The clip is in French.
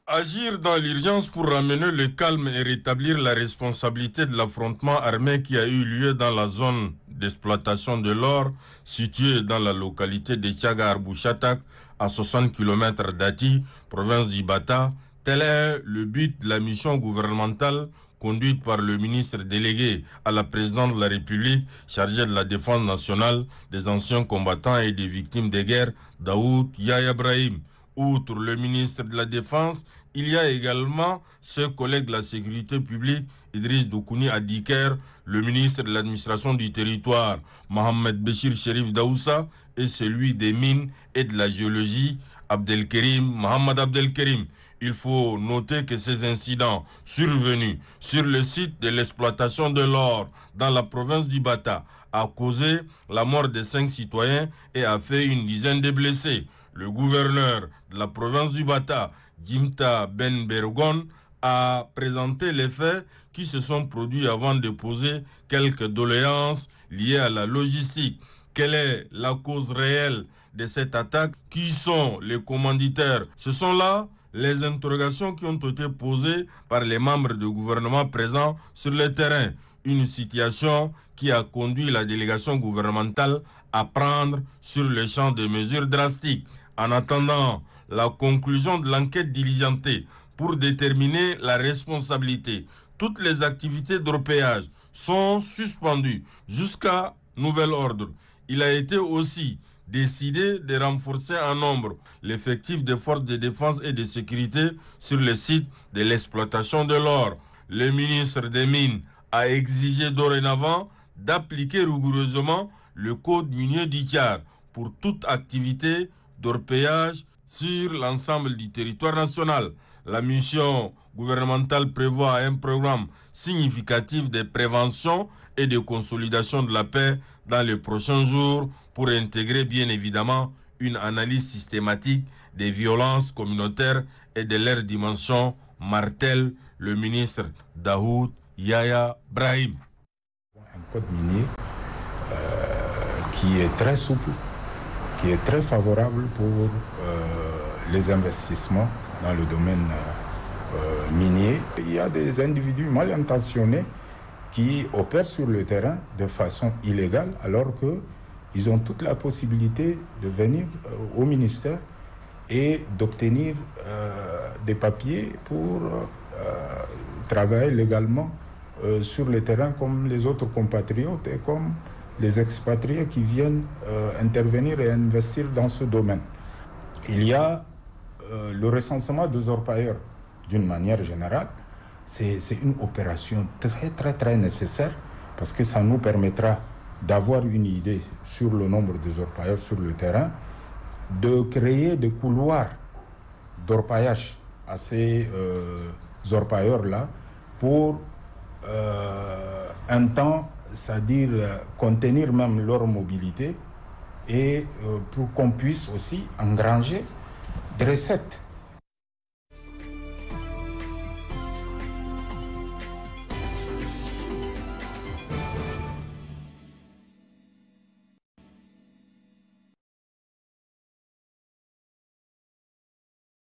Agir dans l'urgence pour ramener le calme et rétablir la responsabilité de l'affrontement armé qui a eu lieu dans la zone d'exploitation de l'or située dans la localité de Tchaga-Arbouchatak à 60 km d'Ati, province d'Ibata. Tel est le but de la mission gouvernementale conduite par le ministre délégué à la présidente de la République chargé de la défense nationale, des anciens combattants et des victimes de guerre, Daoud Yahya Brahim. Outre le ministre de la Défense, il y a également ce collègue de la sécurité publique, Idriss Doukouni Adiker, le ministre de l'administration du territoire, Mohamed Béchir Chérif Daoussa, et celui des mines et de la géologie, Mohamed Abdelkerim. Il faut noter que ces incidents survenus sur le site de l'exploitation de l'or dans la province du Bata a causé la mort de 5 citoyens et a fait une dizaine de blessés. Le gouverneur de la province du Bata, Jimta Ben Bergon, a présenté les faits qui se sont produits avant de poser quelques doléances liées à la logistique. Quelle est la cause réelle de cette attaque? Qui sont les commanditaires? Ce sont là les interrogations qui ont été posées par les membres du gouvernement présents sur le terrain. Une situation qui a conduit la délégation gouvernementale à prendre sur le champ de mesures drastiques. En attendant la conclusion de l'enquête diligentée pour déterminer la responsabilité, toutes les activités d'orpaillage sont suspendues jusqu'à nouvel ordre. Il a été aussi décidé de renforcer en nombre l'effectif des forces de défense et de sécurité sur le site de l'exploitation de l'or. Le ministre des Mines a exigé dorénavant d'appliquer rigoureusement le code minier d'Icar pour toute activité d'orpaillage sur l'ensemble du territoire national. La mission gouvernementale prévoit un programme significatif de prévention et de consolidation de la paix dans les prochains jours pour intégrer bien évidemment une analyse systématique des violences communautaires et de leur dimension, martèle le ministre Daoud Yahya Brahim. Un code minier qui est très souple, qui est très favorable pour les investissements dans le domaine minier. Il y a des individus mal intentionnés qui opèrent sur le terrain de façon illégale alors qu'ils ont toute la possibilité de venir au ministère et d'obtenir des papiers pour travailler légalement sur le terrain comme les autres compatriotes et comme les expatriés qui viennent intervenir et investir dans ce domaine. Il y a le recensement des orpailleurs d'une manière générale. C'est une opération très nécessaire parce que ça nous permettra d'avoir une idée sur le nombre des orpailleurs sur le terrain, de créer des couloirs d'orpaillage à ces orpailleurs-là pour un temps, c'est-à-dire contenir même leur mobilité et pour qu'on puisse aussi engranger des recettes